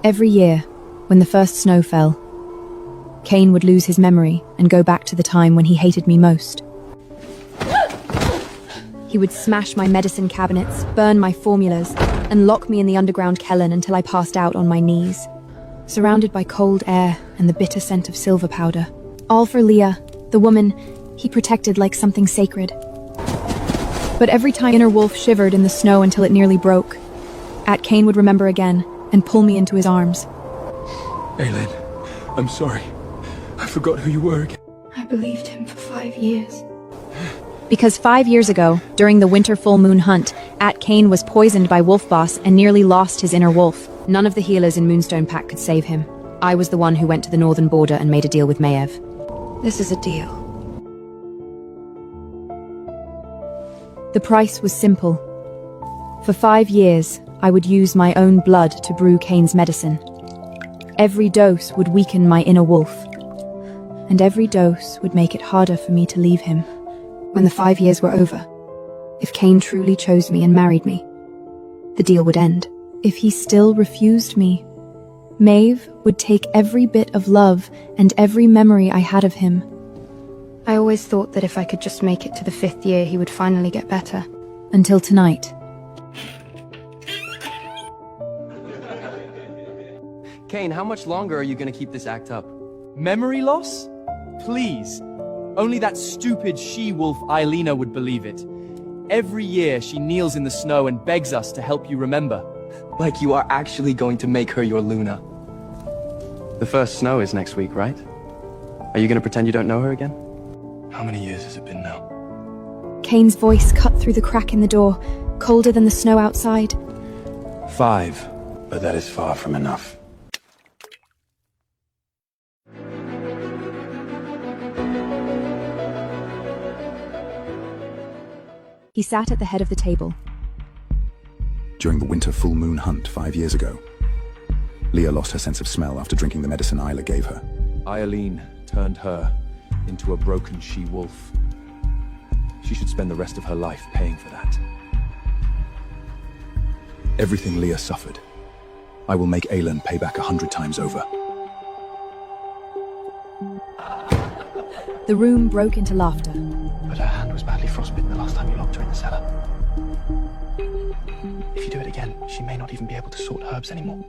Every year, when the first snow fell, Cain would lose his memory and go back to the time when he hated me most. He would smash my medicine cabinets, burn my formulas, and lock me in the underground Kellen until I passed out on my knees, surrounded by cold air and the bitter scent of silver powder. All for Leah, the woman he protected like something sacred. But every time Inner Wolf shivered in the snow until it nearly broke, Cain would remember again and pull me into his arms. Aylin, I'm sorry. I forgot who you were again. I believed him for 5 years. Because 5 years ago, during the winter full moon hunt, Cain was poisoned by Wolf Boss and nearly lost his inner wolf. None of the healers in Moonstone Pack could save him. I was the one who went to the northern border and made a deal with Maiev. This is a deal. The price was simple. For 5 years, I would use my own blood to brew Cain's medicine. Every dose would weaken my inner wolf, and every dose would make it harder for me to leave him. When the 5 years were over, if Cain truly chose me and married me, the deal would end. If he still refused me, Maeve would take every bit of love and every memory I had of him. I always thought that if I could just make it to the 5th year, he would finally get better. Until tonight. Cain, how much longer are you gonna keep this act up? Memory loss? Please. Only that stupid she-wolf Eilina would believe it. Every year she kneels in the snow and begs us to help you remember. Like you are actually going to make her your Luna. The first snow is next week, right? Are you gonna pretend you don't know her again? How many years has it been now? Cain's voice cut through the crack in the door, colder than the snow outside. 5, but that is far from enough. He sat at the head of the table. During the winter full moon hunt 5 years ago, Leah lost her sense of smell after drinking the medicine Isla gave her. Eileen turned her into a broken she-wolf. She should spend the rest of her life paying for that. Everything Leah suffered, I will make Aylin pay back 100 times over. The room broke into laughter. But her hand was badly frostbitten the last time you locked her in the cellar. If you do it again, she may not even be able to sort herbs anymore.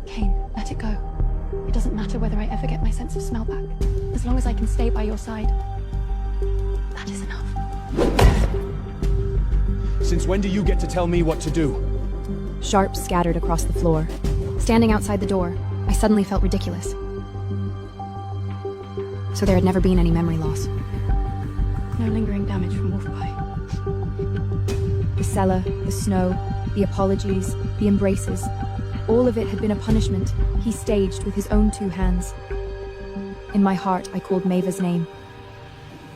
Cain, let it go. It doesn't matter whether I ever get my sense of smell back. As long as I can stay by your side. That is enough. Since when do you get to tell me what to do? Sharps scattered across the floor. Standing outside the door, I suddenly felt ridiculous. So there had never been any memory loss. No lingering damage from Wolfbite. The cellar, the snow, the apologies, the embraces. All of it had been a punishment he staged with his own 2 hands. In my heart, I called Maeve's name.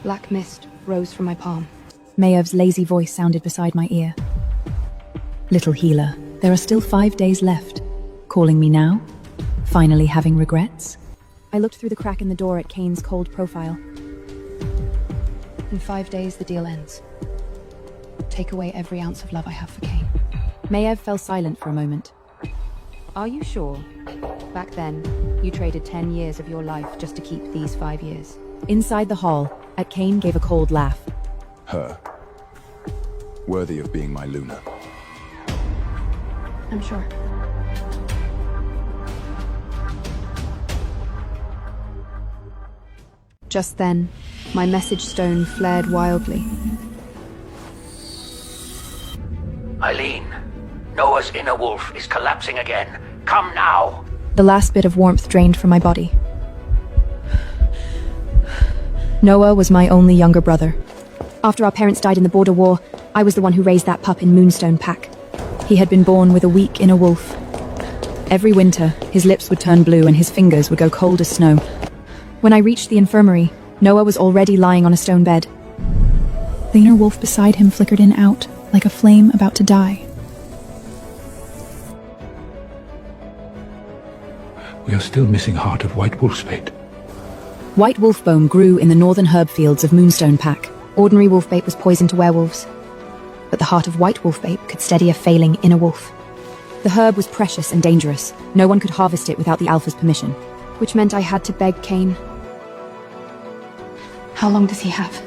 Black mist rose from my palm. Maev's lazy voice sounded beside my ear. Little healer, there are still 5 days left. Calling me now? Finally having regrets? I looked through the crack in the door at Cain's cold profile. In 5 days, the deal ends. Take away every ounce of love I have for Cain. Maev fell silent for a moment. Are you sure? Back then, you traded 10 years of your life just to keep these 5 years. Inside the hall, Cain gave a cold laugh. Her. Worthy of being my Luna. I'm sure. Just then, my message stone flared wildly. Eileen, Noah's inner wolf is collapsing again. Come now! The last bit of warmth drained from my body. Noah was my only younger brother. After our parents died in the border war, I was the one who raised that pup in Moonstone Pack. He had been born with a weak inner wolf. Every winter, his lips would turn blue and his fingers would go cold as snow. When I reached the infirmary, Noah was already lying on a stone bed. The inner wolf beside him flickered in and out, like a flame about to die. We are still missing heart of White Wolfsbait. White wolfbone grew in the northern herb fields of Moonstone Pack. Ordinary wolfbait was poison to werewolves. But the heart of white wolfbait could steady a failing inner wolf. The herb was precious and dangerous. No one could harvest it without the Alpha's permission, which meant I had to beg Cain. How long does he have?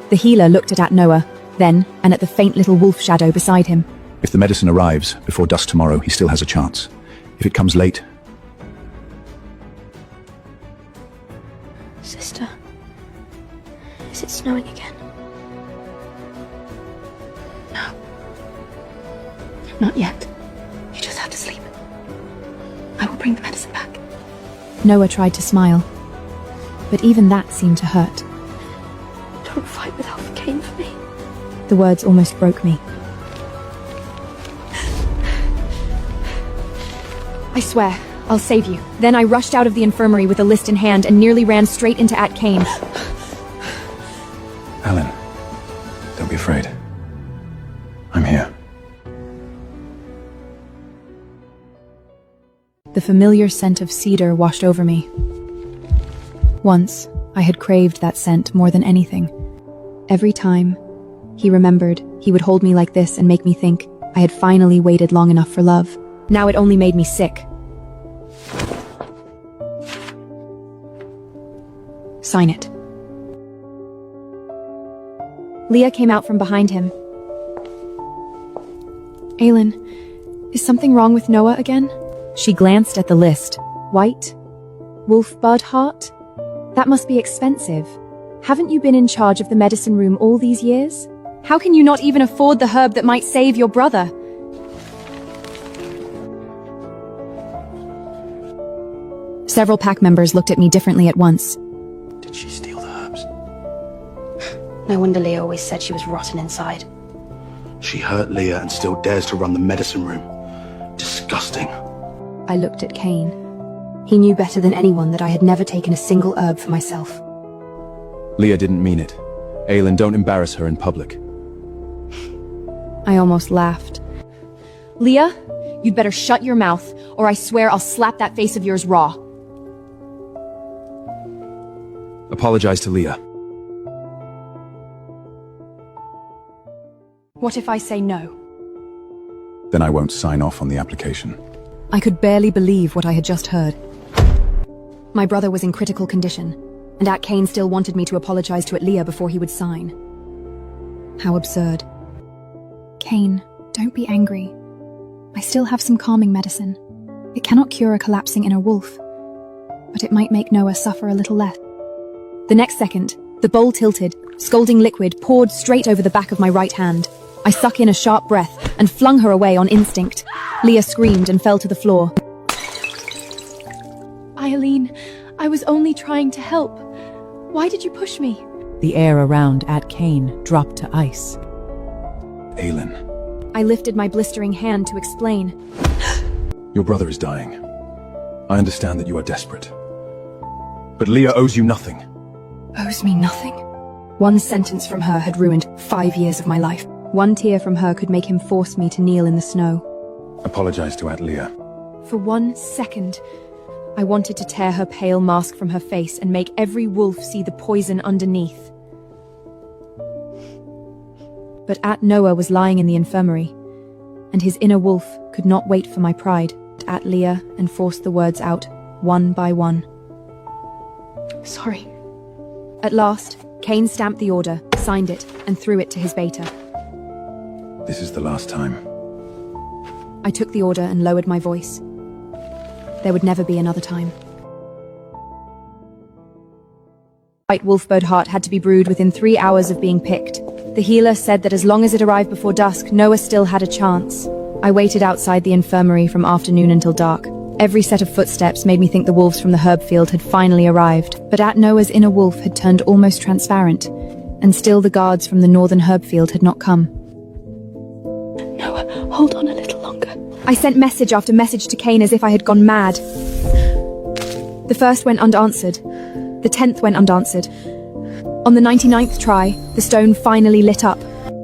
The healer looked at Noah, then, and at the faint little wolf shadow beside him. If the medicine arrives before dusk tomorrow, he still has a chance. If it comes late, Sister, is it snowing again? No. Not yet. You just have to sleep. I will bring the medicine back. Noah tried to smile, but even that seemed to hurt. Don't fight with Alpha Cain for me. The words almost broke me. I swear, I'll save you. Then I rushed out of the infirmary with a list in hand and nearly ran straight into Cain. Alan, don't be afraid. I'm here. The familiar scent of cedar washed over me. Once, I had craved that scent more than anything. Every time he remembered, he would hold me like this and make me think I had finally waited long enough for love. Now it only made me sick. Sign it. Leah came out from behind him. Aelin, is something wrong with Noah again? She glanced at the list. White? Wolf bud heart? That must be expensive. Haven't you been in charge of the medicine room all these years? How can you not even afford the herb that might save your brother? Several pack members looked at me differently at once. Did she steal the herbs? No wonder Leah always said she was rotten inside. She hurt Leah and still dares to run the medicine room. Disgusting. I looked at Cain. He knew better than anyone that I had never taken a single herb for myself. Leah didn't mean it. Aelin, don't embarrass her in public. I almost laughed. Leah, you'd better shut your mouth, or I swear I'll slap that face of yours raw. Apologize to Leah. What if I say no? Then I won't sign off on the application. I could barely believe what I had just heard. My brother was in critical condition, and Cain still wanted me to apologize to Leah before he would sign. How absurd. Cain, don't be angry. I still have some calming medicine. It cannot cure a collapsing inner wolf, but it might make Noah suffer a little less. The next second, the bowl tilted, scalding liquid poured straight over the back of my right hand. I suck in a sharp breath and flung her away on instinct. Leah screamed and fell to the floor. Eileen, I was only trying to help. Why did you push me? The air around Cain dropped to ice. Aelin, I lifted my blistering hand to explain. your brother is dying. I understand that you are desperate. But Leah owes you nothing. Owes me nothing? One sentence from her had ruined 5 years of my life. One tear from her could make him force me to kneel in the snow. Apologize to Aunt Leah. For 1 second, I wanted to tear her pale mask from her face and make every wolf see the poison underneath. But Noah was lying in the infirmary, and his inner wolf could not wait for my pride at Leah and forced the words out, one by one. Sorry. At last, Cain stamped the order, signed it, and threw it to his beta. This is the last time. I took the order and lowered my voice. There would never be another time. White wolfbird heart had to be brewed within 3 hours of being picked. The healer said that as long as it arrived before dusk, Noah still had a chance. I waited outside the infirmary from afternoon until dark. Every set of footsteps made me think the wolves from the herb field had finally arrived, but Noah's inner wolf had turned almost transparent, and still the guards from the northern herb field had not come. Noah, hold on a little longer. I sent message after message to Cain as if I had gone mad. The first went unanswered. The 10th went unanswered. On the 99th try, the stone finally lit up,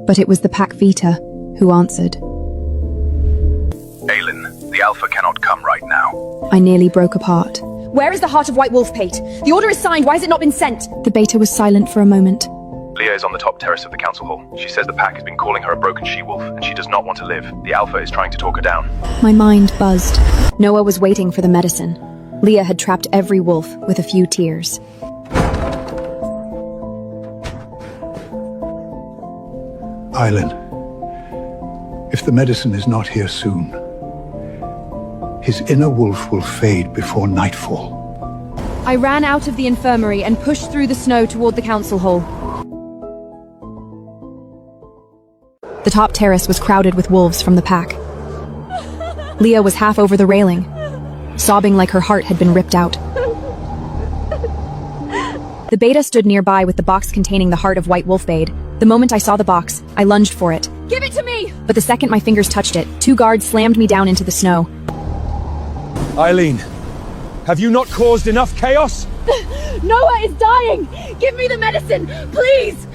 but it was the Pack Vita who answered. Aelin, the Alpha cannot come right now. I nearly broke apart. Where is the heart of White Wolf Pate? The order is signed, why has it not been sent? The Beta was silent for a moment. Leah is on the top terrace of the council hall. She says the pack has been calling her a broken she-wolf, and she does not want to live. The Alpha is trying to talk her down. My mind buzzed. Noah was waiting for the medicine. Leah had trapped every wolf with a few tears. Aileen, if the medicine is not here soon, his inner wolf will fade before nightfall. I ran out of the infirmary and pushed through the snow toward the council hall. The top terrace was crowded with wolves from the pack. Leah was half over the railing, sobbing like her heart had been ripped out. The beta stood nearby with the box containing the heart of White Wolfbade. The moment I saw the box, I lunged for it. Give it to me! But the second my fingers touched it, 2 guards slammed me down into the snow. Aileen, have you not caused enough chaos? Noah is dying! Give me the medicine, please!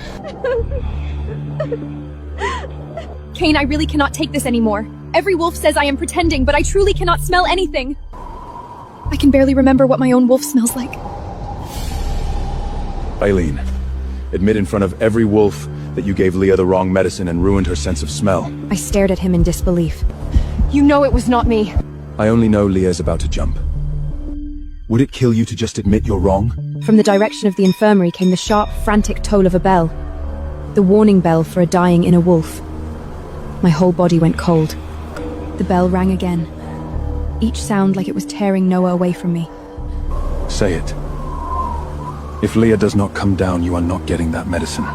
Cain, I really cannot take this anymore. Every wolf says I am pretending, but I truly cannot smell anything. I can barely remember what my own wolf smells like. Aileen, admit in front of every wolf that you gave Leah the wrong medicine and ruined her sense of smell. I stared at him in disbelief. You know it was not me. I only know Leah's about to jump. Would it kill you to just admit you're wrong? From the direction of the infirmary came the sharp, frantic toll of a bell. The warning bell for a dying inner wolf. My whole body went cold. The bell rang again. Each sound like it was tearing Noah away from me. Say it. If Leah does not come down, you are not getting that medicine.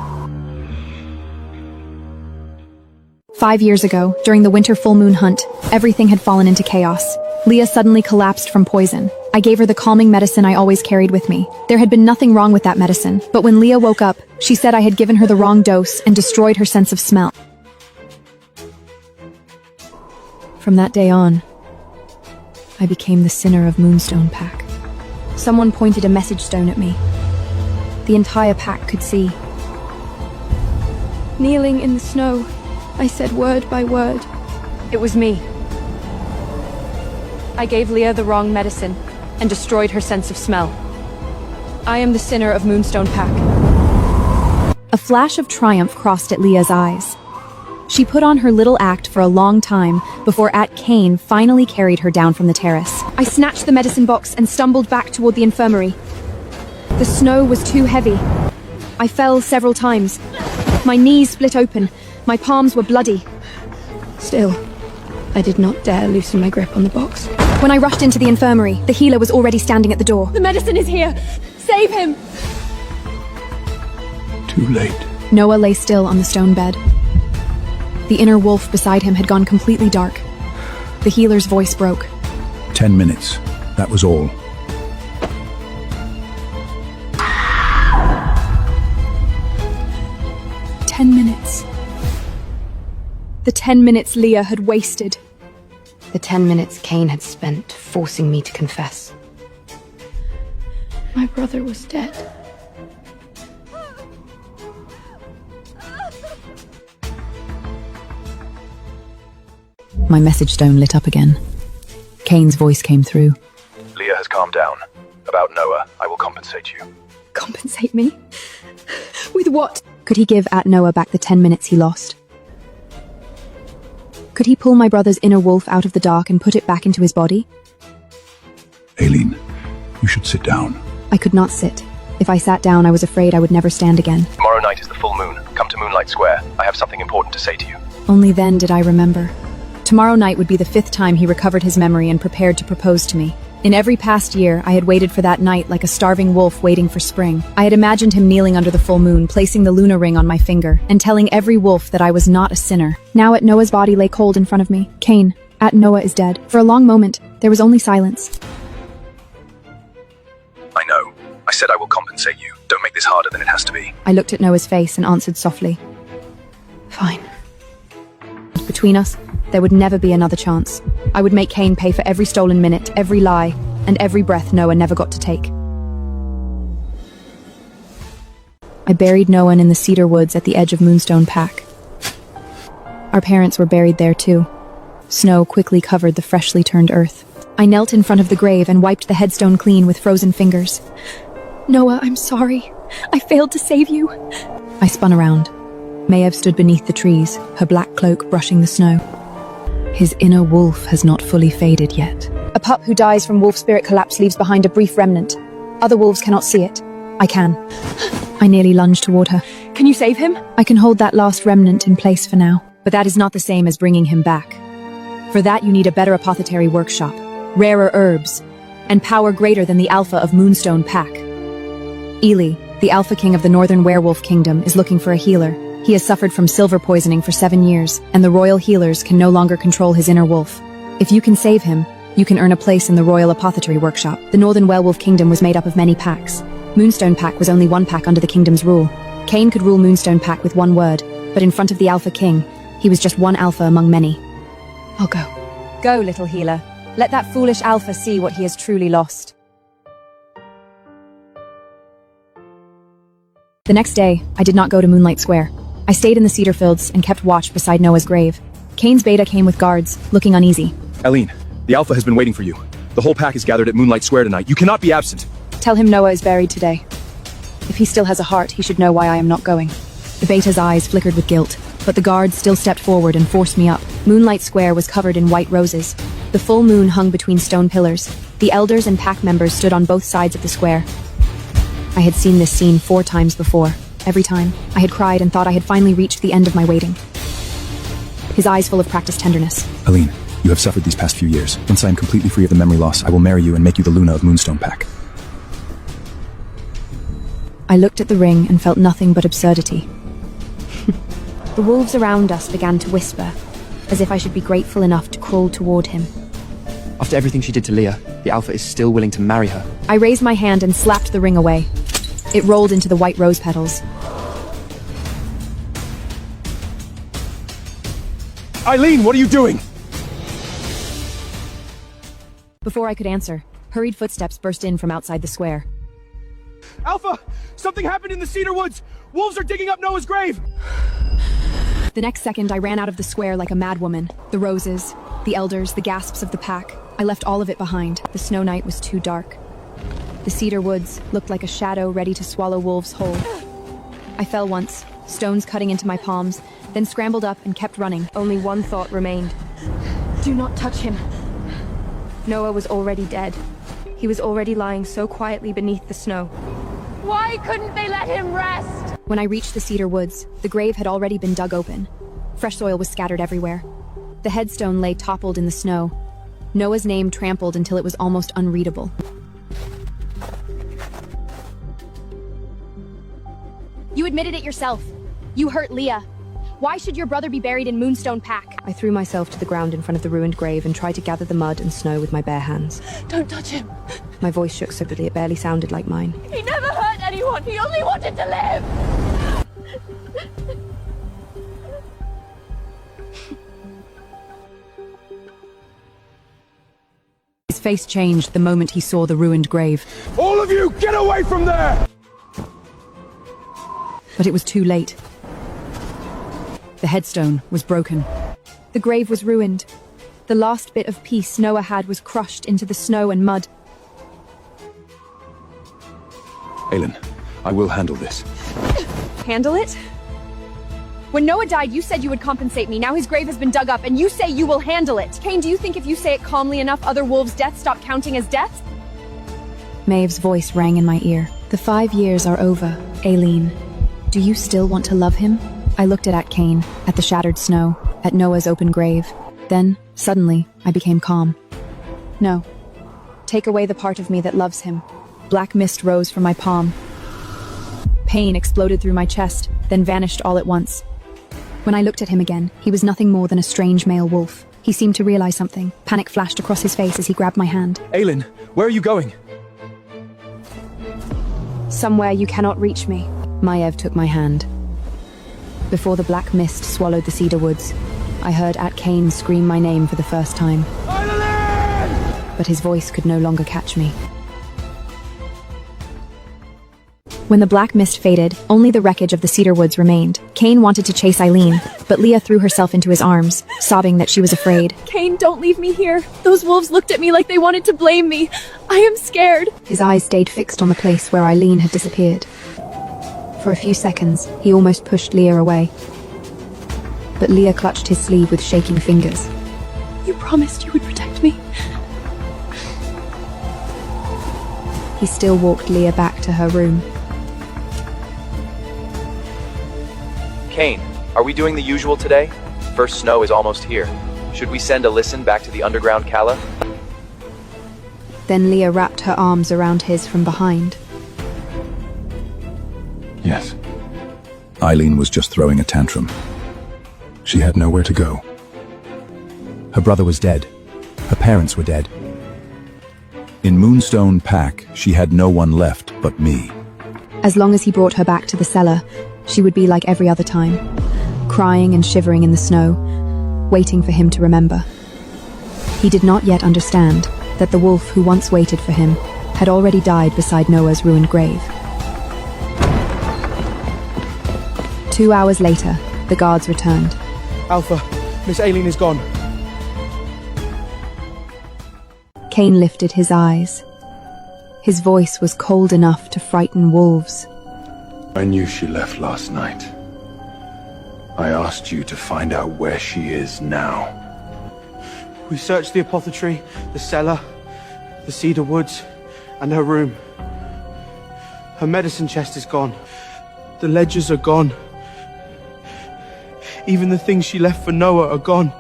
5 years ago, during the winter full moon hunt, everything had fallen into chaos. Leah suddenly collapsed from poison. I gave her the calming medicine I always carried with me. There had been nothing wrong with that medicine, but when Leah woke up, she said I had given her the wrong dose and destroyed her sense of smell. From that day on, I became the sinner of Moonstone Pack. Someone pointed a message stone at me. The entire pack could see. Kneeling in the snow, I said word by word, it was me. I gave Leah the wrong medicine and destroyed her sense of smell. I am the sinner of Moonstone Pack. A flash of triumph crossed at Leah's eyes. She put on her little act for a long time before Cain finally carried her down from the terrace. I snatched the medicine box and stumbled back toward the infirmary. The snow was too heavy. I fell several times. My knees split open. My palms were bloody. Still, I did not dare loosen my grip on the box. When I rushed into the infirmary, the healer was already standing at the door. The medicine is here! Save him! Too late. Noah lay still on the stone bed. The inner wolf beside him had gone completely dark. The healer's voice broke. 10 minutes. That was all. minutes. The 10 minutes Leah had wasted. The 10 minutes Cain had spent forcing me to confess. My brother was dead. My message stone lit up again. Cain's voice came through. Leah has calmed down. About Noah, I will compensate you. Compensate me? With what? Could he give Noah back the 10 minutes he lost? Could he pull my brother's inner wolf out of the dark and put it back into his body? Aileen, you should sit down. I could not sit. If I sat down, I was afraid I would never stand again. Tomorrow night is the full moon. Come to Moonlight Square. I have something important to say to you. Only then did I remember. Tomorrow night would be the 5th time he recovered his memory and prepared to propose to me. In every past year, I had waited for that night like a starving wolf waiting for spring. I had imagined him kneeling under the full moon, placing the lunar ring on my finger, and telling every wolf that I was not a sinner. Now Noah's body lay cold in front of me. Cain, Noah is dead. For a long moment, there was only silence. I know. I said I will compensate you. Don't make this harder than it has to be. I looked at Noah's face and answered softly. Fine. Between us, there would never be another chance. I would make Cain pay for every stolen minute, every lie, and every breath Noah never got to take. I buried Noah in the cedar woods at the edge of Moonstone Pack. Our parents were buried there too. Snow quickly covered the freshly turned earth. I knelt in front of the grave and wiped the headstone clean with frozen fingers. Noah, I'm sorry. I failed to save you. I spun around. Maiev stood beneath the trees, her black cloak brushing the snow. His inner wolf has not fully faded yet. A pup who dies from wolf spirit collapse leaves behind a brief remnant. Other wolves cannot see it. I can. I nearly lunged toward her. Can you save him? I can hold that last remnant in place for now. But that is not the same as bringing him back. For that you need a better apothecary workshop, rarer herbs, and power greater than the Alpha of Moonstone Pack. Ely, the Alpha King of the Northern Werewolf Kingdom, is looking for a healer. He has suffered from silver poisoning for 7 years, and the royal healers can no longer control his inner wolf. If you can save him, you can earn a place in the Royal Apothecary Workshop. The Northern Werewolf Kingdom was made up of many packs. Moonstone Pack was only one pack under the kingdom's rule. Cain could rule Moonstone Pack with one word, but in front of the Alpha King, he was just one alpha among many. I'll go. Go, little healer. Let that foolish alpha see what he has truly lost. The next day, I did not go to Moonlight Square. I stayed in the cedar fields and kept watch beside Noah's grave. Cain's beta came with guards, looking uneasy. Eileen, the Alpha has been waiting for you. The whole pack is gathered at Moonlight Square tonight. You cannot be absent. Tell him Noah is buried today. If he still has a heart, he should know why I am not going. The beta's eyes flickered with guilt, but the guards still stepped forward and forced me up. Moonlight Square was covered in white roses. The full moon hung between stone pillars. The elders and pack members stood on both sides of the square. I had seen this scene 4 times before. Every time, I had cried and thought I had finally reached the end of my waiting. His eyes full of practiced tenderness. Eileen, you have suffered these past few years. Once I am completely free of the memory loss, I will marry you and make you the Luna of Moonstone Pack. I looked at the ring and felt nothing but absurdity. The wolves around us began to whisper, as if I should be grateful enough to crawl toward him. After everything she did to Leah, the Alpha is still willing to marry her. I raised my hand and slapped the ring away. It rolled into the white rose petals. Eileen, what are you doing? Before I could answer, hurried footsteps burst in from outside the square. Alpha! Something happened in the cedar woods! Wolves are digging up Noah's grave! The next second, I ran out of the square like a madwoman. The roses, the elders, the gasps of the pack. I left all of it behind. The snow night was too dark. The cedar woods looked like a shadow ready to swallow wolves whole. I fell once, stones cutting into my palms, then scrambled up and kept running. Only one thought remained. Do not touch him. Noah was already dead. He was already lying so quietly beneath the snow. Why couldn't they let him rest? When I reached the cedar woods, the grave had already been dug open. Fresh soil was scattered everywhere. The headstone lay toppled in the snow. Noah's name trampled until it was almost unreadable. You admitted it yourself. You hurt Leah. Why should your brother be buried in Moonstone Pack? I threw myself to the ground in front of the ruined grave and tried to gather the mud and snow with my bare hands. Don't touch him. My voice shook so badly it barely sounded like mine. He never hurt anyone. He only wanted to live. His face changed the moment he saw the ruined grave. All of you, get away from there! But it was too late. The headstone was broken. The grave was ruined. The last bit of peace Noah had was crushed into the snow and mud. Aelin, I will handle this. Handle it? When Noah died, you said you would compensate me. Now his grave has been dug up, and you say you will handle it. Cain, do you think if you say it calmly enough, other wolves' deaths stop counting as deaths? Maev's voice rang in my ear. The 5 years are over, Aileen. Do you still want to love him? I looked at Cain, at the shattered snow, at Noah's open grave. Then, suddenly, I became calm. No. Take away the part of me that loves him. Black mist rose from my palm. Pain exploded through my chest, then vanished all at once. When I looked at him again, he was nothing more than a strange male wolf. He seemed to realize something. Panic flashed across his face as he grabbed my hand. Aelin, where are you going? Somewhere you cannot reach me. Maiev took my hand. Before the black mist swallowed the cedar woods, I heard Cain scream my name for the first time. Aelin! But his voice could no longer catch me. When the black mist faded, only the wreckage of the cedar woods remained. Cain wanted to chase Eileen, but Leah threw herself into his arms, sobbing that she was afraid. Cain, don't leave me here. Those wolves looked at me like they wanted to blame me. I am scared. His eyes stayed fixed on the place where Eileen had disappeared. For a few seconds, he almost pushed Leah away. But Leah clutched his sleeve with shaking fingers. You promised you would protect me. He still walked Leah back to her room. Kane, are we doing the usual today? First snow is almost here. Should we send a listen back to the underground Kala? Then Leah wrapped her arms around his from behind. Yes. Eileen was just throwing a tantrum. She had nowhere to go. Her brother was dead. Her parents were dead. In Moonstone Pack, she had no one left but me. As long as he brought her back to the cellar, she would be like every other time, crying and shivering in the snow, waiting for him to remember. He did not yet understand that the wolf who once waited for him had already died beside Noah's ruined grave. 2 hours later, the guards returned. Alpha, Miss Aileen is gone. Kane lifted his eyes. His voice was cold enough to frighten wolves. I knew she left last night. I asked you to find out where she is now. We searched the apothecary, the cellar, the cedar woods, and her room. Her medicine chest is gone. The ledgers are gone. Even the things she left for Noah are gone.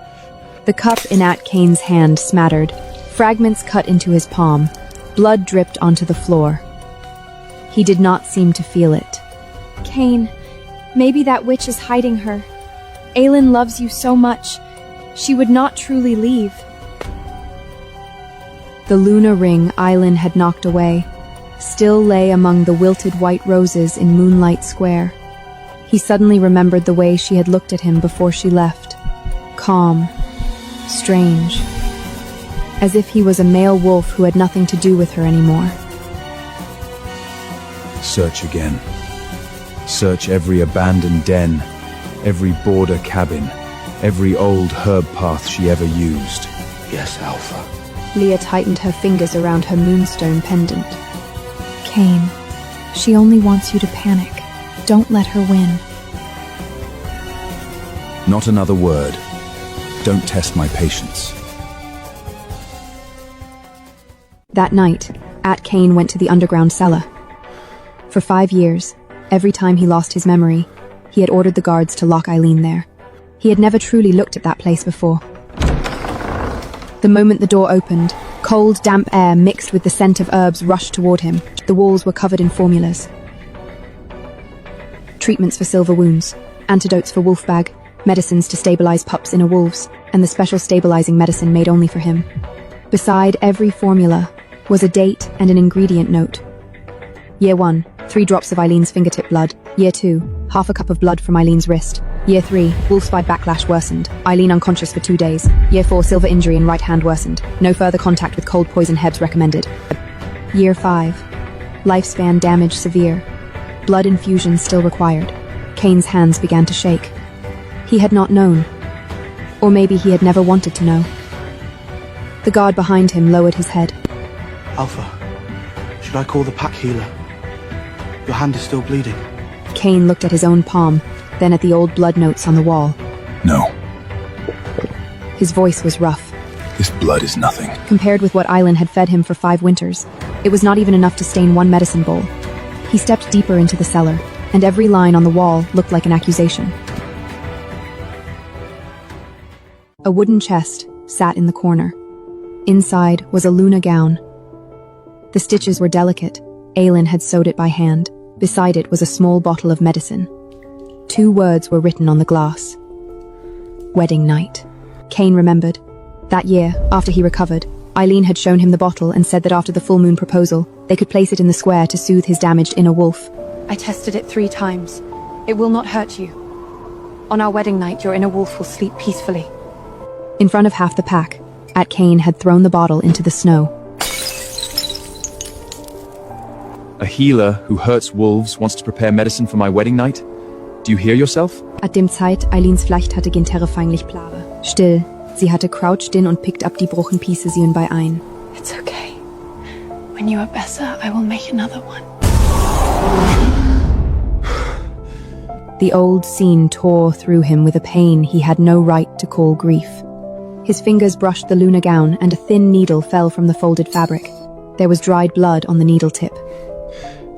The cup in At Kane's hand smattered. Fragments cut into his palm. Blood dripped onto the floor. He did not seem to feel it. Kane, maybe that witch is hiding her. Aylin loves you so much. She would not truly leave. The lunar ring Eileen had knocked away still lay among the wilted white roses in Moonlight Square. He suddenly remembered the way she had looked at him before she left. Calm. Strange. As if he was a male wolf who had nothing to do with her anymore. Search again. Search every abandoned den, every border cabin, every old herb path she ever used. Yes, Alpha. Leah tightened her fingers around her moonstone pendant. Kane, she only wants you to panic. Don't let her win. Not another word. Don't test my patience. That night, At Kane went to the underground cellar. For 5 years, every time he lost his memory, he had ordered the guards to lock Eileen there. He had never truly looked at that place before. The moment the door opened, cold, damp air mixed with the scent of herbs rushed toward him. The walls were covered in formulas. Treatments for silver wounds, antidotes for wolfbag, medicines to stabilize pups' inner wolves, and the special stabilizing medicine made only for him. Beside every formula was a date and an ingredient note. Year 1, 3 drops of Eileen's fingertip blood. Year 2, half a cup of blood from Eileen's wrist. Year 3, wolf-spide backlash worsened. Eileen unconscious for 2 days. Year 4, silver injury in right hand worsened. No further contact with cold poison herbs recommended. Year 5, lifespan damage severe. Blood infusion still required. Kane's hands began to shake. He had not known. Or maybe he had never wanted to know. The guard behind him lowered his head. Alpha, should I call the pack healer? Your hand is still bleeding. Kane looked at his own palm, then at the old blood notes on the wall. No. His voice was rough. This blood is nothing. Compared with what Eileen had fed him for 5 winters, it was not even enough to stain 1 medicine bowl. He stepped deeper into the cellar, and every line on the wall looked like an accusation. A wooden chest sat in the corner. Inside was a Luna gown. The stitches were delicate. Aylin had sewed it by hand. Beside it was a small bottle of medicine. 2 words were written on the glass. Wedding night. Kane remembered. That year, after he recovered, Eileen had shown him the bottle and said that after the full moon proposal, they could place it in the square to soothe his damaged inner wolf. I tested it 3 times. It will not hurt you. On our wedding night, your inner wolf will sleep peacefully. In front of half the pack, At Kane had thrown the bottle into the snow. A healer who hurts wolves wants to prepare medicine for my wedding night? Do you hear yourself? At dem Zeit, Eileens Flecht hatte gen terrefeindlich Plare. Still, sie hatte crouched in und picked up die brochen pieces sie bei ein. It's okay. When you are better, I will make another one. The old scene tore through him with a pain he had no right to call grief. His fingers brushed the lunar gown and a thin needle fell from the folded fabric. There was dried blood on the needle tip.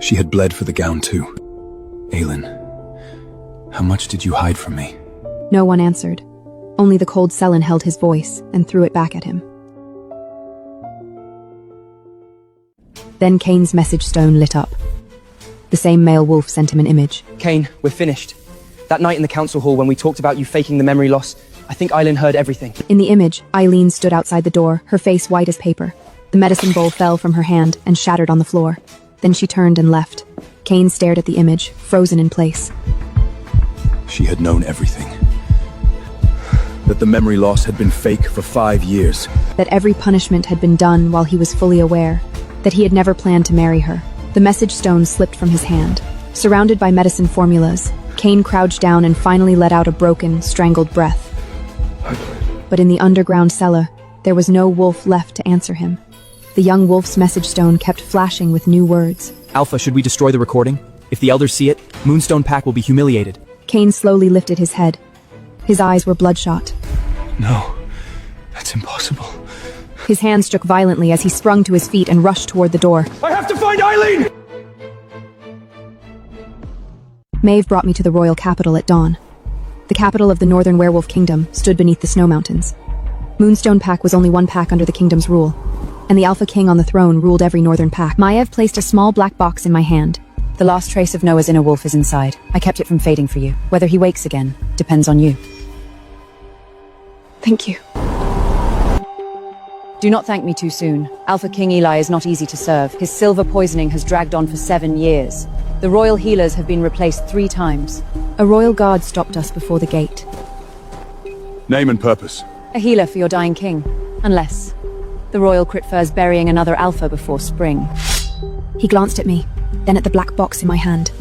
She had bled for the gown too. Aylin, how much did you hide from me? No one answered. Only the cold Sellen held his voice and threw it back at him. Then Kane's message stone lit up. The same male wolf sent him an image. Kane, we're finished. That night in the council hall when we talked about you faking the memory loss, I think Aylin heard everything. In the image, Eileen stood outside the door, her face white as paper. The medicine bowl fell from her hand and shattered on the floor. Then she turned and left. Kane stared at the image, frozen in place. She had known everything. That the memory loss had been fake for 5 years. That every punishment had been done while he was fully aware. That he had never planned to marry her. The message stone slipped from his hand. Surrounded by medicine formulas, Kane crouched down and finally let out a broken, strangled breath. But in the underground cellar, there was no wolf left to answer him. The young wolf's message stone kept flashing with new words. Alpha, should we destroy the recording? If the elders see it, Moonstone Pack will be humiliated. Kane slowly lifted his head. His eyes were bloodshot. No, that's impossible. His hand shook violently as he sprung to his feet and rushed toward the door. I have to find Eileen! Maeve brought me to the royal capital at dawn. The capital of the Northern Werewolf Kingdom stood beneath the snow mountains. Moonstone Pack was only one pack under the kingdom's rule, and the Alpha King on the throne ruled every northern pack. Maiev placed a small black box in my hand. The last trace of Noah's inner wolf is inside. I kept it from fading for you. Whether he wakes again depends on you. Thank you. Do not thank me too soon. Alpha King Eli is not easy to serve. His silver poisoning has dragged on for 7 years. The royal healers have been replaced 3 times. A royal guard stopped us before the gate. Name and purpose. A healer for your dying king. Unless the royal Critfur's burying another alpha before spring. He glanced at me, then at the black box in my hand.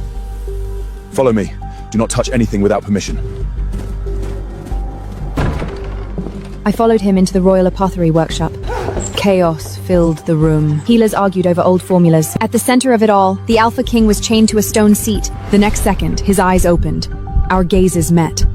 Follow me. Do not touch anything without permission. I followed him into the royal apothecary workshop. Chaos filled the room. Healers argued over old formulas. At the center of it all, the Alpha King was chained to a stone seat. The next second, his eyes opened. Our gazes met.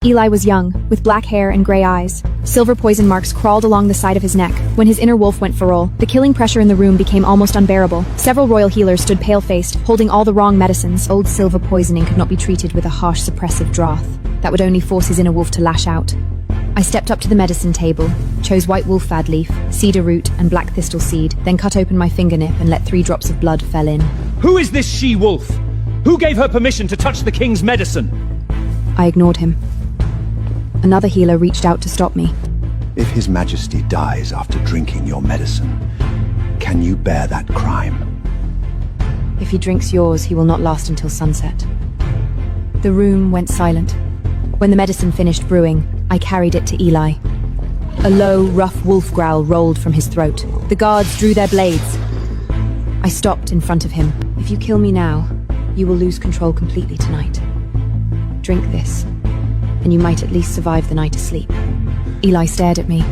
Eli was young, with black hair and gray eyes. Silver poison marks crawled along the side of his neck. When his inner wolf went feral, the killing pressure in the room became almost unbearable. Several royal healers stood pale-faced, holding all the wrong medicines. Old silver poisoning could not be treated with a harsh suppressive draught. That would only force his inner wolf to lash out. I stepped up to the medicine table, chose white wolf fad leaf, cedar root, and black thistle seed, then cut open my fingertip and let 3 drops of blood fell in. Who is this she-wolf? Who gave her permission to touch the king's medicine? I ignored him. Another healer reached out to stop me. If His Majesty dies after drinking your medicine, can you bear that crime? If he drinks yours, he will not last until sunset. The room went silent. When the medicine finished brewing, I carried it to Eli. A low, rough wolf growl rolled from his throat. The guards drew their blades. I stopped in front of him. If you kill me now, you will lose control completely tonight. Drink this, and you might at least survive the night asleep. Eli stared at me.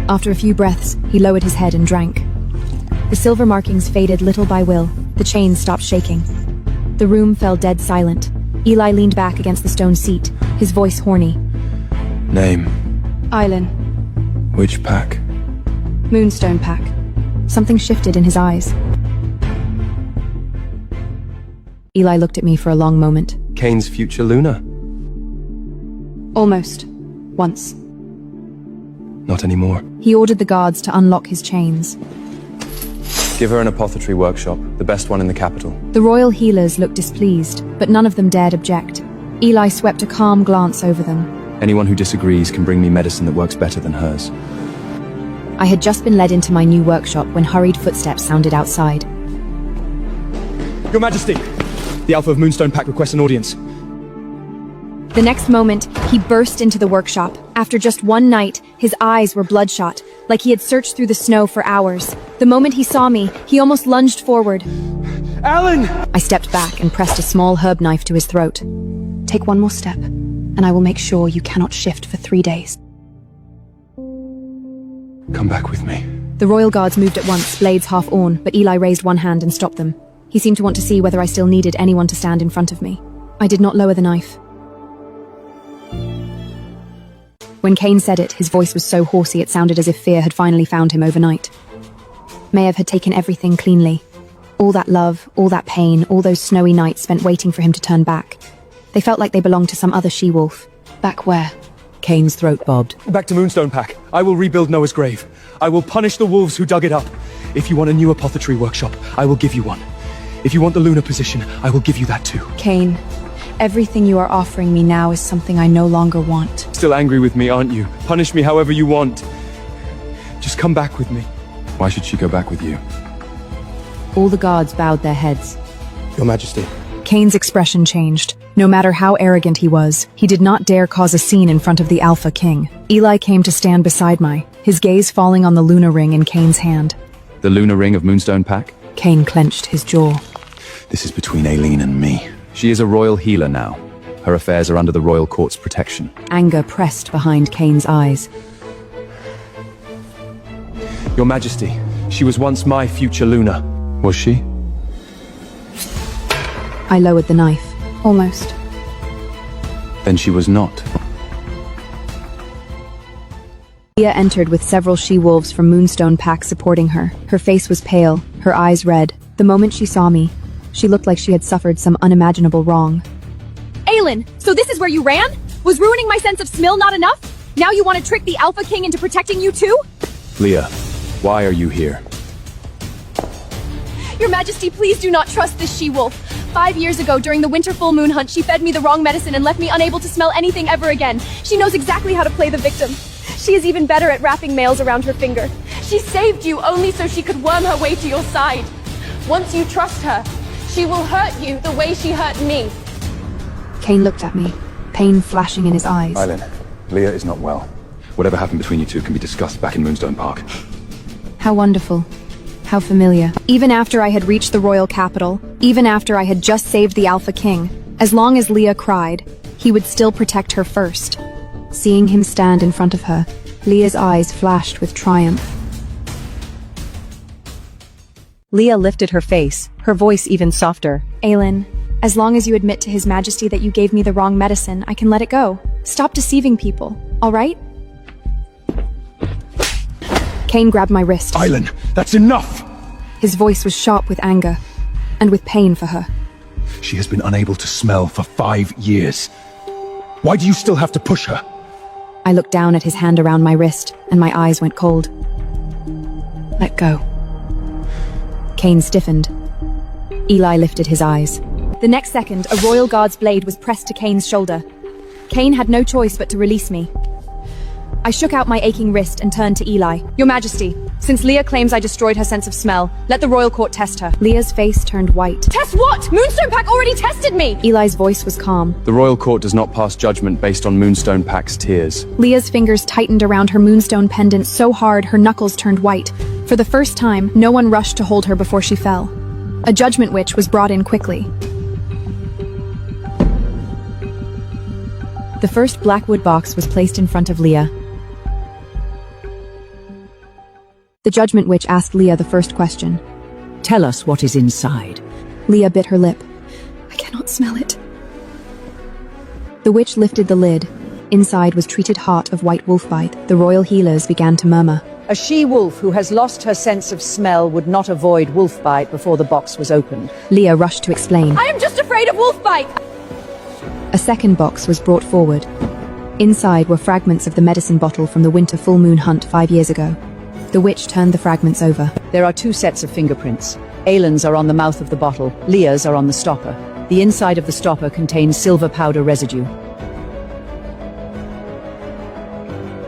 After a few breaths, he lowered his head and drank. The silver markings faded little by little. The chains stopped shaking. The room fell dead silent. Eli leaned back against the stone seat, his voice horny. Name. Eileen. Which pack? Moonstone Pack. Something shifted in his eyes. Eli looked at me for a long moment. Kane's future Luna? Almost. Once. Not anymore. He ordered the guards to unlock his chains. Give her an apothecary workshop, the best one in the capital. The royal healers looked displeased, but none of them dared object. Eli swept a calm glance over them. Anyone who disagrees can bring me medicine that works better than hers. I had just been led into my new workshop when hurried footsteps sounded outside. Your Majesty! The Alpha of Moonstone Pack requests an audience. The next moment, he burst into the workshop. After just one night, his eyes were bloodshot, like he had searched through the snow for hours. The moment he saw me, he almost lunged forward. Alan! I stepped back and pressed a small herb knife to his throat. Take one more step, and I will make sure you cannot shift for 3 days. Come back with me. The royal guards moved at once, blades half on, but Eli raised one hand and stopped them. He seemed to want to see whether I still needed anyone to stand in front of me. I did not lower the knife. When Cain said it, his voice was so horsey it sounded as if fear had finally found him overnight. Maiev had taken everything cleanly. All that love, all that pain, all those snowy nights spent waiting for him to turn back. They felt like they belonged to some other she-wolf. Back where? Cain's throat bobbed. Back to Moonstone Pack. I will rebuild Noah's grave. I will punish the wolves who dug it up. If you want a new apothecary workshop, I will give you one. If you want the lunar position, I will give you that too. Cain, everything you are offering me now is something I no longer want. Still angry with me, aren't you? Punish me however you want. Just come back with me. Why should she go back with you? All the guards bowed their heads. Your Majesty. Cain's expression changed. No matter how arrogant he was, he did not dare cause a scene in front of the Alpha King. Eli came to stand beside me, his gaze falling on the lunar ring in Cain's hand. The lunar ring of Moonstone Pack? Cain clenched his jaw. This is between Aileen and me. She is a royal healer now. Her affairs are under the royal court's protection. Anger pressed behind Cain's eyes. Your Majesty, she was once my future Luna. Was she? I lowered the knife. Almost. Then she was not. Leah entered with several she-wolves from Moonstone Pack supporting her. Her face was pale, her eyes red. The moment she saw me, she looked like she had suffered some unimaginable wrong. Aylin, so this is where you ran? Was ruining my sense of smell not enough? Now you want to trick the Alpha King into protecting you too? Leah, why are you here? Your Majesty, please do not trust this she-wolf. 5 years ago, during the winter full moon hunt, she fed me the wrong medicine and left me unable to smell anything ever again. She knows exactly how to play the victim. She is even better at wrapping nails around her finger. She saved you only so she could worm her way to your side. Once you trust her, she will hurt you the way she hurt me. Cain looked at me, pain flashing in his eyes. Aileen, Leah is not well. Whatever happened between you two can be discussed back in Moonstone Park. How wonderful. How familiar. Even after I had reached the royal capital, even after I had just saved the Alpha King, as long as Leah cried, he would still protect her first. Seeing him stand in front of her, Leah's eyes flashed with triumph. Leah lifted her face, her voice even softer. Aylin, as long as you admit to His Majesty that you gave me the wrong medicine, I can let it go. Stop deceiving people, all right? Cain grabbed my wrist. Aileen, that's enough! His voice was sharp with anger, and with pain for her. She has been unable to smell for 5 years. Why do you still have to push her? I looked down at his hand around my wrist, and my eyes went cold. Let go. Cain stiffened. Eli lifted his eyes. The next second, a royal guard's blade was pressed to Cain's shoulder. Cain had no choice but to release me. I shook out my aching wrist and turned to Eli. Your Majesty, since Leah claims I destroyed her sense of smell, let the royal court test her. Leah's face turned white. Test what? Moonstone Pack already tested me! Eli's voice was calm. The royal court does not pass judgment based on Moonstone Pack's tears. Leah's fingers tightened around her moonstone pendant so hard her knuckles turned white. For the first time, no one rushed to hold her before she fell. A judgment witch was brought in quickly. The first blackwood box was placed in front of Leah. The judgment witch asked Leah the first question. Tell us what is inside. Leah bit her lip. I cannot smell it. The witch lifted the lid. Inside was treated heart of white wolfbite. The royal healers began to murmur. A she-wolf who has lost her sense of smell would not avoid wolfbite before the box was opened. Leah rushed to explain. I am just afraid of wolfbite! A second box was brought forward. Inside were fragments of the medicine bottle from the winter full moon hunt 5 years ago. The witch turned the fragments over. There are 2 sets of fingerprints. Aylin's are on the mouth of the bottle, Leah's are on the stopper. The inside of the stopper contains silver powder residue.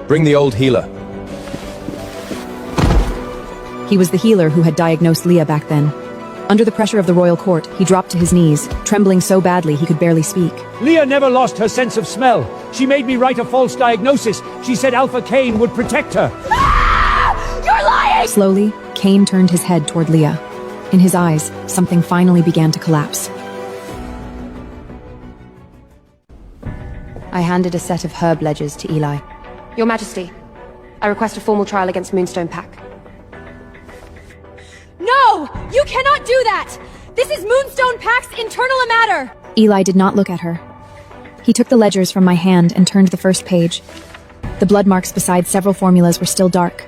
Bring the old healer. He was the healer who had diagnosed Leah back then. Under the pressure of the royal court, he dropped to his knees, trembling so badly he could barely speak. Leah never lost her sense of smell. She made me write a false diagnosis. She said Alpha Cain would protect her. You're lying! Slowly, Cain turned his head toward Leah. In his eyes, something finally began to collapse. I handed a set of herb ledgers to Eli. Your Majesty, I request a formal trial against Moonstone Pack. No! You cannot do that! This is Moonstone Pack's internal matter! Eli did not look at her. He took the ledgers from my hand and turned the first page. The blood marks beside several formulas were still dark.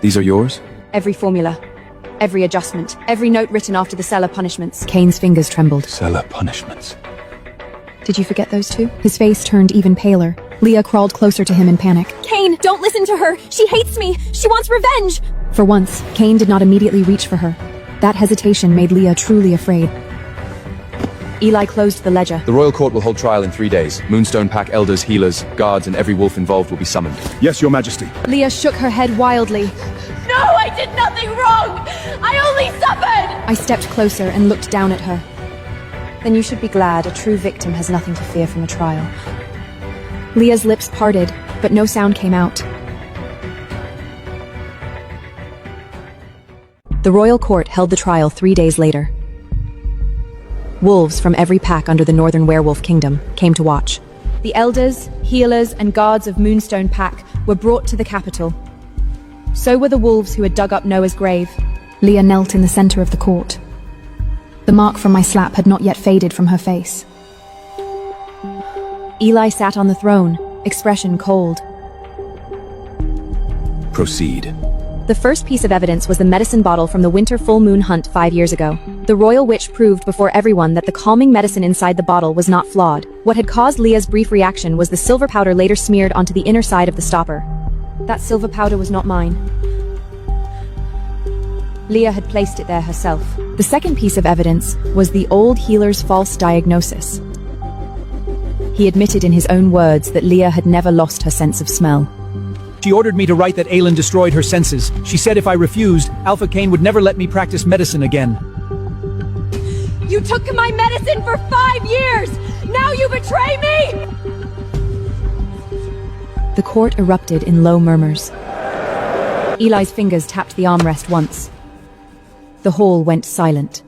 These are yours? Every formula, every adjustment, every note written after the cellar punishments. Kane's fingers trembled. Cellar punishments. Did you forget those too? His face turned even paler. Leah crawled closer to him in panic. Kane, don't listen to her! She hates me! She wants revenge! For once, Kane did not immediately reach for her. That hesitation made Leah truly afraid. Eli closed the ledger. The Royal Court will hold trial in 3 days. Moonstone Pack elders, healers, guards, and every wolf involved will be summoned. Yes, Your Majesty. Leah shook her head wildly. No, I did nothing wrong! I only suffered! I stepped closer and looked down at her. Then you should be glad a true victim has nothing to fear from a trial. Leah's lips parted, but no sound came out. The Royal Court held the trial 3 days later. Wolves from every pack under the Northern Werewolf Kingdom came to watch. The elders, healers, and guards of Moonstone Pack were brought to the capital. So were the wolves who had dug up Noah's grave. Leah knelt in the center of the court. The mark from my slap had not yet faded from her face. Eli sat on the throne, expression cold. Proceed. The first piece of evidence was the medicine bottle from the winter full moon hunt 5 years ago. The royal witch proved before everyone that the calming medicine inside the bottle was not flawed. What had caused Leah's brief reaction was the silver powder later smeared onto the inner side of the stopper. That silver powder was not mine. Leah had placed it there herself. The second piece of evidence was the old healer's false diagnosis. He admitted in his own words that Leah had never lost her sense of smell. She ordered me to write that Aylin destroyed her senses. She said if I refused, Alpha Kane would never let me practice medicine again. You took my medicine for 5 years! Now you betray me! The court erupted in low murmurs. Eli's fingers tapped the armrest once. The hall went silent.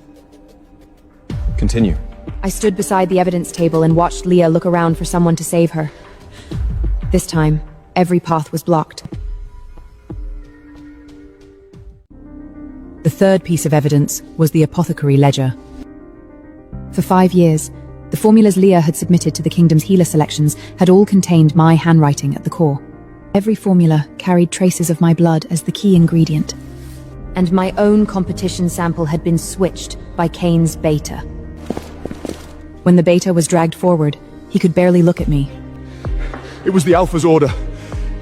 Continue. I stood beside the evidence table and watched Leah look around for someone to save her. This time, every path was blocked. The third piece of evidence was the apothecary ledger. For 5 years, the formulas Leah had submitted to the kingdom's healer selections had all contained my handwriting at the core. Every formula carried traces of my blood as the key ingredient. And my own competition sample had been switched by Kane's beta. When the beta was dragged forward, he could barely look at me. It was the Alpha's order.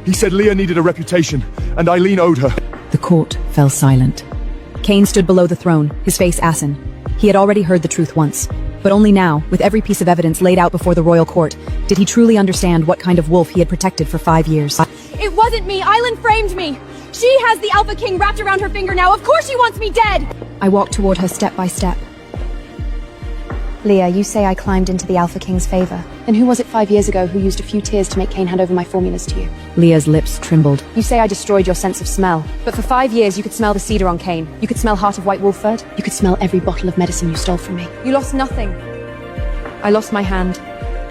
He said Leah needed a reputation, and Eileen owed her. The court fell silent. Kane stood below the throne, his face ashen. He had already heard the truth once, but only now, with every piece of evidence laid out before the royal court, did he truly understand what kind of wolf he had protected for 5 years. It wasn't me! Eileen framed me! She has the Alpha King wrapped around her finger now! Of course she wants me dead! I walked toward her step by step. Leah, you say I climbed into the Alpha King's favor. Then who was it 5 years ago who used a few tears to make Kane hand over my formulas to you? Leah's lips trembled. You say I destroyed your sense of smell. But for 5 years you could smell the cedar on Kane. You could smell Heart of White Wolford. You could smell every bottle of medicine you stole from me. You lost nothing. I lost my hand.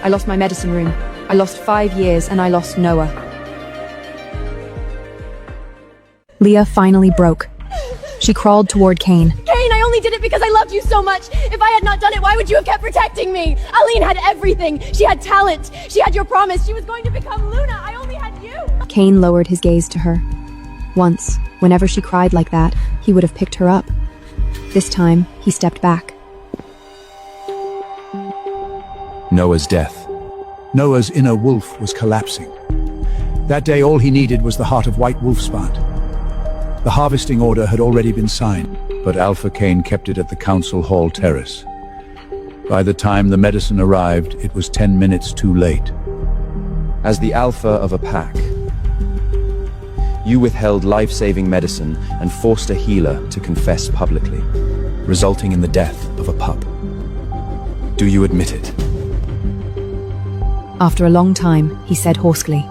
I lost my medicine room. I lost 5 years, and I lost Noah. Leah finally broke. She crawled toward Kane. Kane, I only did it because I loved you so much! If I had not done it, why would you have kept protecting me? Eileen had everything! She had talent! She had your promise! She was going to become Luna! I only had you! Kane lowered his gaze to her. Once, whenever she cried like that, he would have picked her up. This time, he stepped back. Noah's death. Noah's inner wolf was collapsing. That day all he needed was the heart of White Wolfsband. The harvesting order had already been signed, but Alpha Kane kept it at the Council Hall Terrace. By the time the medicine arrived, it was 10 minutes too late. As the alpha of a pack, you withheld life-saving medicine and forced a healer to confess publicly, resulting in the death of a pup. Do you admit it? After a long time, he said hoarsely,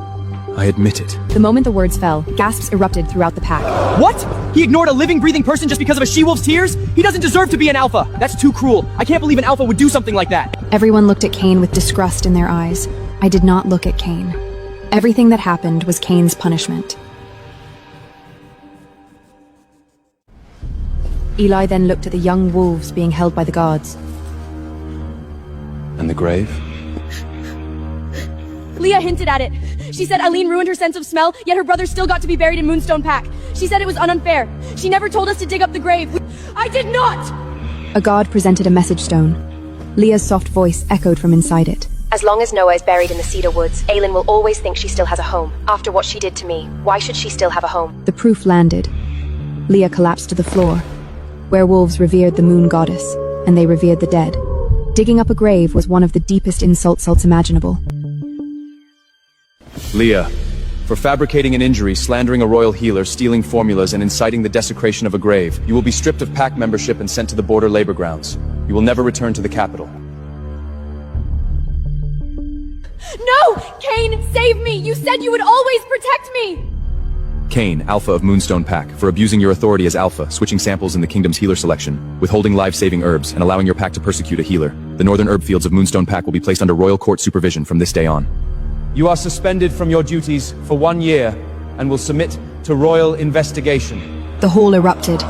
I admit it. The moment the words fell, gasps erupted throughout the pack. What? He ignored a living, breathing person just because of a she-wolf's tears? He doesn't deserve to be an alpha! That's too cruel. I can't believe an alpha would do something like that! Everyone looked at Kane with disgust in their eyes. I did not look at Kane. Everything that happened was Kane's punishment. Eli then looked at the young wolves being held by the guards. And the grave? Leah hinted at it. She said Eileen ruined her sense of smell, yet her brother still got to be buried in Moonstone Pack. She said it was unfair. She never told us to dig up the grave. I did not! A guard presented a message stone. Leah's soft voice echoed from inside it. As long as Noah is buried in the Cedar Woods, Aelin will always think she still has a home. After what she did to me, why should she still have a home? The proof landed. Leah collapsed to the floor. Werewolves revered the moon goddess, and they revered the dead. Digging up a grave was one of the deepest insults imaginable. Leah, for fabricating an injury, slandering a royal healer, stealing formulas, and inciting the desecration of a grave, you will be stripped of pack membership and sent to the border labor grounds. You will never return to the capital. No! Cain, save me! You said you would always protect me! Cain, Alpha of Moonstone Pack, for abusing your authority as Alpha, switching samples in the Kingdom's healer selection, withholding life-saving herbs, and allowing your pack to persecute a healer. The northern herb fields of Moonstone Pack will be placed under royal court supervision from this day on. You are suspended from your duties for 1 year and will submit to royal investigation. The hall erupted.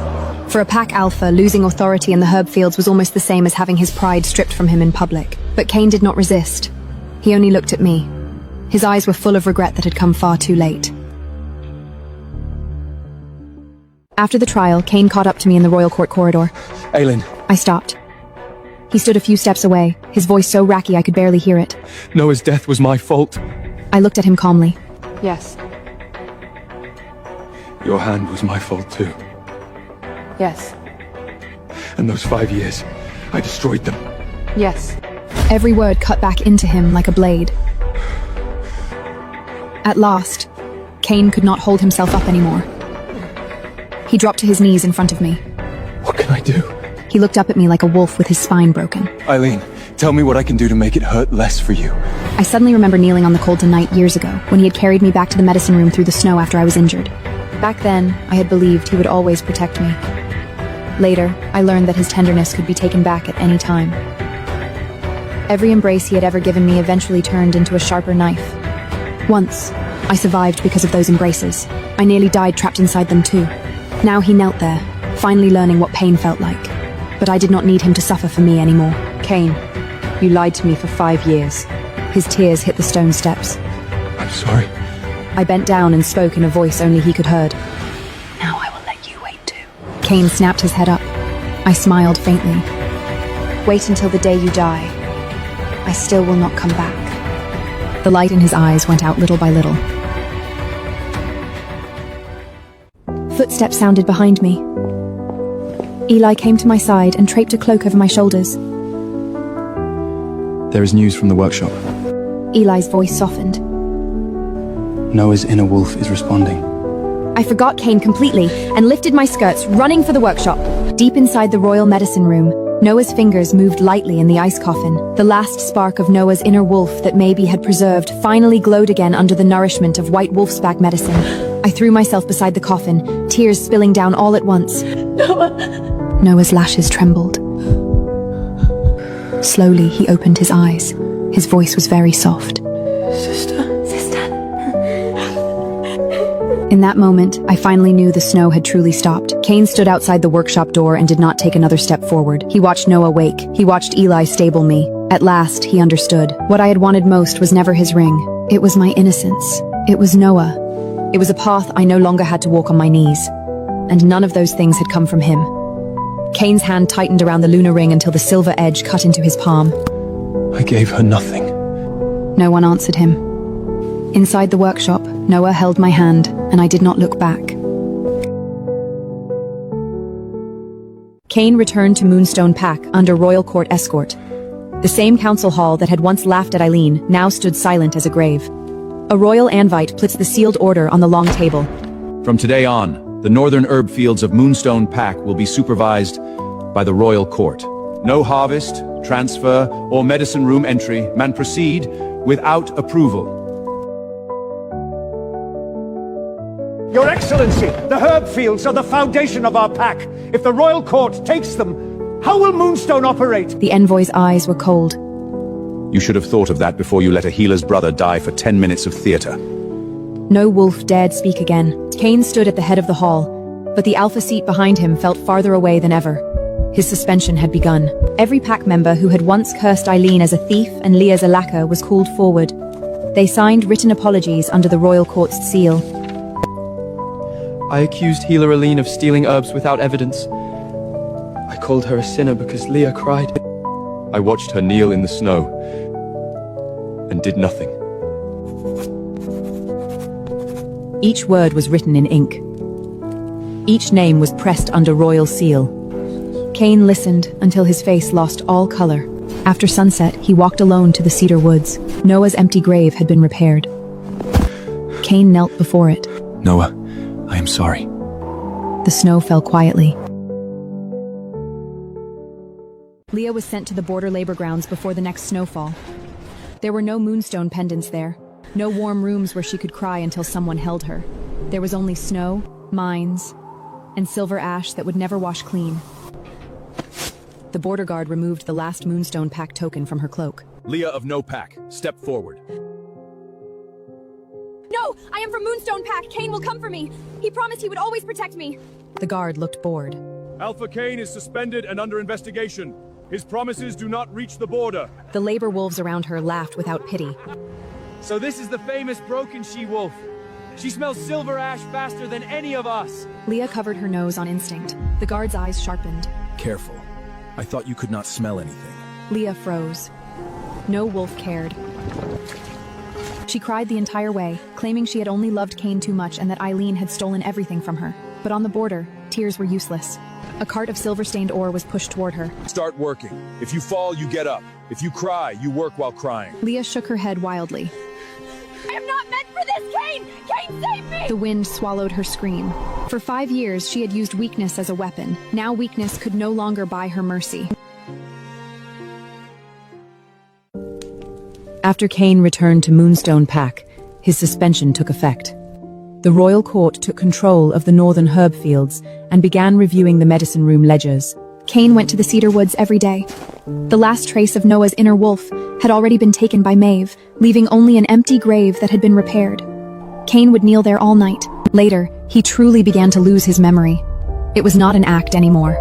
For a pack alpha, losing authority in the herb fields was almost the same as having his pride stripped from him in public. But Cain did not resist. He only looked at me. His eyes were full of regret that had come far too late. After the trial, Cain caught up to me in the royal court corridor. Aelin. I stopped. He stood a few steps away, his voice so racky I could barely hear it. Noah's death was my fault. I looked at him calmly. Yes. Your hand was my fault too. Yes. And those 5 years, I destroyed them. Yes. Every word cut back into him like a blade. At last, Cain could not hold himself up anymore. He dropped to his knees in front of me. What can I do? He looked up at me like a wolf with his spine broken. Eileen, tell me what I can do to make it hurt less for you. I suddenly remember kneeling on the Coldton night years ago, when he had carried me back to the medicine room through the snow after I was injured. Back then, I had believed he would always protect me. Later, I learned that his tenderness could be taken back at any time. Every embrace he had ever given me eventually turned into a sharper knife. Once, I survived because of those embraces. I nearly died trapped inside them too. Now he knelt there, finally learning what pain felt like. But I did not need him to suffer for me anymore. Cain, you lied to me for 5 years. His tears hit the stone steps. I'm sorry. I bent down and spoke in a voice only he could heard. Now I will let you wait too. Cain snapped his head up. I smiled faintly. Wait until the day you die. I still will not come back. The light in his eyes went out little by little. Footsteps sounded behind me. Eli came to my side and draped a cloak over my shoulders. There is news from the workshop. Eli's voice softened. Noah's inner wolf is responding. I forgot Cain completely and lifted my skirts, running for the workshop. Deep inside the royal medicine room, Noah's fingers moved lightly in the ice coffin. The last spark of Noah's inner wolf that maybe had preserved finally glowed again under the nourishment of white wolfsbag medicine. I threw myself beside the coffin, tears spilling down all at once. Noah's lashes trembled. Slowly, he opened his eyes. His voice was very soft. Sister. In that moment, I finally knew the snow had truly stopped. Cain stood outside the workshop door and did not take another step forward. He watched Noah wake. He watched Eli stable me. At last, he understood. What I had wanted most was never his ring. It was my innocence. It was Noah. It was a path I no longer had to walk on my knees. And none of those things had come from him. Cain's hand tightened around the lunar ring until the silver edge cut into his palm. I gave her nothing. No one answered him. Inside the workshop, Noah held my hand, and I did not look back. Cain returned to Moonstone Pack under royal court escort. The same council hall that had once laughed at Eileen now stood silent as a grave. A royal anvite puts the sealed order on the long table. From today on, the northern herb fields of Moonstone Pack will be supervised by the royal court. No harvest, transfer, or medicine room entry man proceed without approval. Your Excellency, the herb fields are the foundation of our pack. If the royal court takes them, how will Moonstone operate? The envoy's eyes were cold. You should have thought of that before you let a healer's brother die for 10 minutes of theater. No wolf dared speak again. Cain stood at the head of the hall. But the alpha seat behind him felt farther away than ever. His suspension had begun. Every pack member who had once cursed Eileen as a thief and Leah's a lacquer was called forward. They signed written apologies under the royal court's seal. I accused healer Eileen of stealing herbs without evidence. I called her a sinner because Leah cried. I watched her kneel in the snow and did nothing. Each word was written in ink. Each name was pressed under royal seal. Cain listened until his face lost all color. After sunset, he walked alone to the cedar woods. Noah's empty grave had been repaired. Cain knelt before it. Noah, I am sorry. The snow fell quietly. Leah was sent to the border labor grounds before the next snowfall. There were no moonstone pendants there, no warm rooms where she could cry until someone held her. There was only snow, mines, and silver ash that would never wash clean. The border guard removed the last Moonstone Pack token from her cloak. Leah of No Pack, step forward. No! I am from Moonstone Pack! Cain will come for me! He promised he would always protect me! The guard looked bored. Alpha Cain is suspended and under investigation. His promises do not reach the border. The labor wolves around her laughed without pity. So this is the famous broken she-wolf. She smells silver ash faster than any of us. Leah covered her nose on instinct. The guard's eyes sharpened. Careful. I thought you could not smell anything. Leah froze. No wolf cared. She cried the entire way, claiming she had only loved Cain too much and that Eileen had stolen everything from her. But on the border, tears were useless. A cart of silver-stained ore was pushed toward her. Start working. If you fall, you get up. If you cry, you work while crying. Leah shook her head wildly. I am not meant for this, Cain! Cain, save me! The wind swallowed her scream. For 5 years, she had used weakness as a weapon. Now weakness could no longer buy her mercy. After Cain returned to Moonstone Pack, his suspension took effect. The royal court took control of the northern herb fields and began reviewing the medicine room ledgers. Cain went to the cedar woods every day. The last trace of Noah's inner wolf had already been taken by Maeve, leaving only an empty grave that had been repaired. Cain would kneel there all night. Later, he truly began to lose his memory. It was not an act anymore.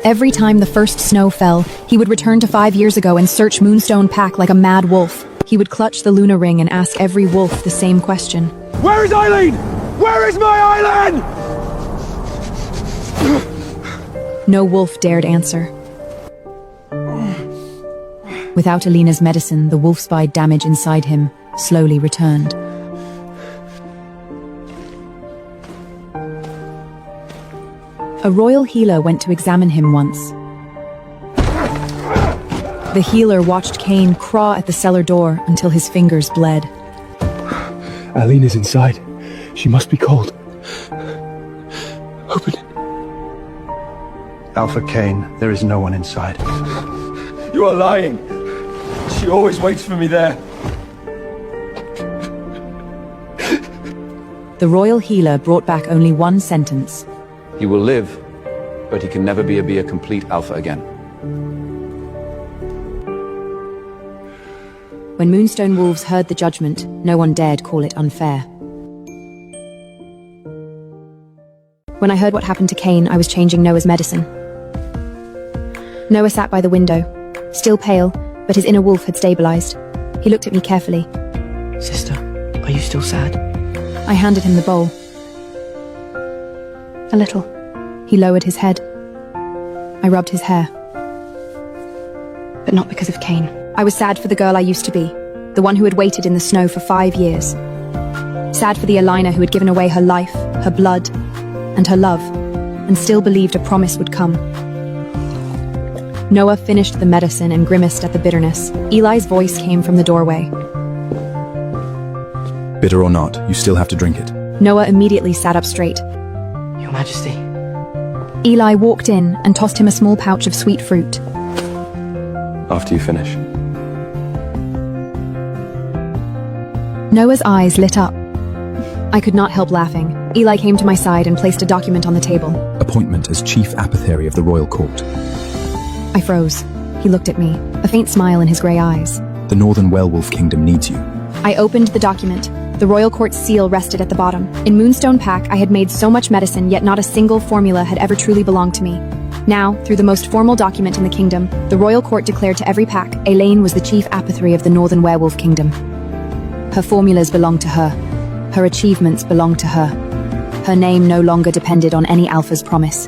Every time the first snow fell, he would return to 5 years ago and search Moonstone Pack like a mad wolf. He would clutch the Luna ring and ask every wolf the same question. Where is Eileen? Where is my Eileen? No wolf dared answer. Without Alina's medicine, the wolf-spied damage inside him slowly returned. A royal healer went to examine him once. The healer watched Cain crawl at the cellar door until his fingers bled. Eileen is inside. She must be cold. Open it. Alpha Cain, there is no one inside. You are lying. She always waits for me there. The royal healer brought back only one sentence. He will live, but he can never be a complete Alpha again. When Moonstone Wolves heard the judgment, no one dared call it unfair. When I heard what happened to Cain, I was changing Noah's medicine. Noah sat by the window, still pale, but his inner wolf had stabilized. He looked at me carefully. Sister, are you still sad? I handed him the bowl. A little. He lowered his head. I rubbed his hair. But not because of Cain. I was sad for the girl I used to be, the one who had waited in the snow for 5 years. Sad for the Alina who had given away her life, her blood, and her love, and still believed a promise would come. Noah finished the medicine and grimaced at the bitterness. Eli's voice came from the doorway. Bitter or not, you still have to drink it. Noah immediately sat up straight. Your Majesty. Eli walked in and tossed him a small pouch of sweet fruit. After you finish. Noah's eyes lit up. I could not help laughing. Eli came to my side and placed a document on the table. Appointment as Chief Apothecary of the Royal Court. I froze. He looked at me, a faint smile in his grey eyes. The Northern Werewolf Kingdom needs you. I opened the document. The royal court's seal rested at the bottom. In Moonstone Pack, I had made so much medicine, yet not a single formula had ever truly belonged to me. Now, through the most formal document in the kingdom, the royal court declared to every pack, Elaine was the chief apothecary of the Northern Werewolf Kingdom. Her formulas belonged to her. Her achievements belonged to her. Her name no longer depended on any alpha's promise.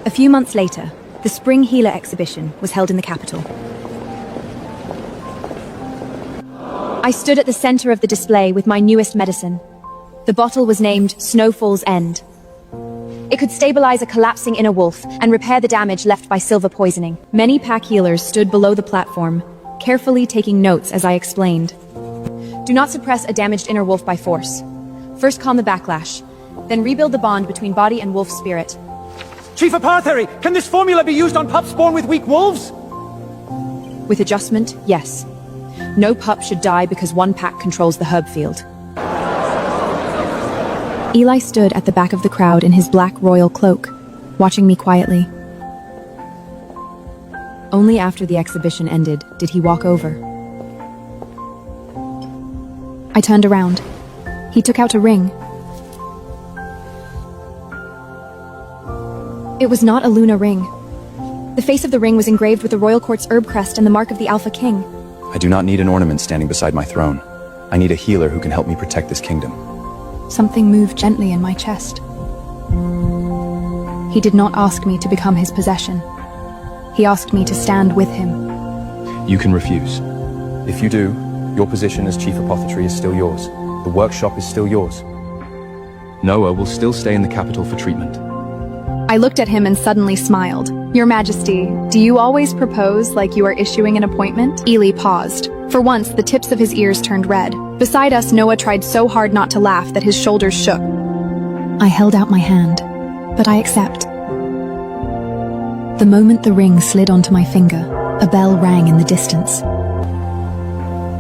A few months later, the Spring Healer exhibition was held in the capital. I stood at the center of the display with my newest medicine. The bottle was named Snowfall's End. It could stabilize a collapsing inner wolf and repair the damage left by silver poisoning. Many pack healers stood below the platform, carefully taking notes as I explained. Do not suppress a damaged inner wolf by force. First calm the backlash, then rebuild the bond between body and wolf spirit. Chief Apothecary, can this formula be used on pups born with weak wolves? With adjustment, yes. No pup should die because one pack controls the herb field. Eli stood at the back of the crowd in his black royal cloak, watching me quietly. Only after the exhibition ended did he walk over. I turned around. He took out a ring. It was not a Luna ring. The face of the ring was engraved with the royal court's herb crest and the mark of the Alpha King. I do not need an ornament standing beside my throne. I need a healer who can help me protect this kingdom. Something moved gently in my chest. He did not ask me to become his possession. He asked me to stand with him. You can refuse. If you do, your position as Chief Apothecary is still yours. The workshop is still yours. Noah will still stay in the capital for treatment. I looked at him and suddenly smiled. Your Majesty, do you always propose like you are issuing an appointment? Eli paused. For once, the tips of his ears turned red. Beside us, Noah tried so hard not to laugh that his shoulders shook. I held out my hand, but I accept. The moment the ring slid onto my finger, a bell rang in the distance.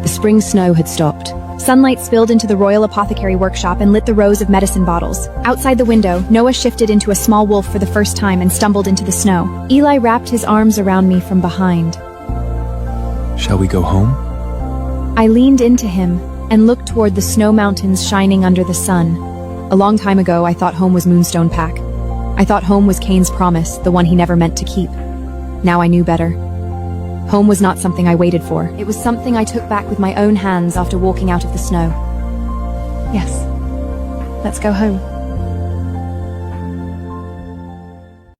The spring snow had stopped. Sunlight spilled into the royal apothecary workshop and lit the rows of medicine bottles. Outside the window, Noah shifted into a small wolf for the first time and stumbled into the snow. Eli wrapped his arms around me from behind. Shall we go home? I leaned into him and looked toward the snow mountains shining under the sun. A long time ago, I thought home was Moonstone Pack. I thought home was Kane's promise, the one he never meant to keep. Now I knew better. Home was not something I waited for. It was something I took back with my own hands after walking out of the snow. Yes. Let's go home.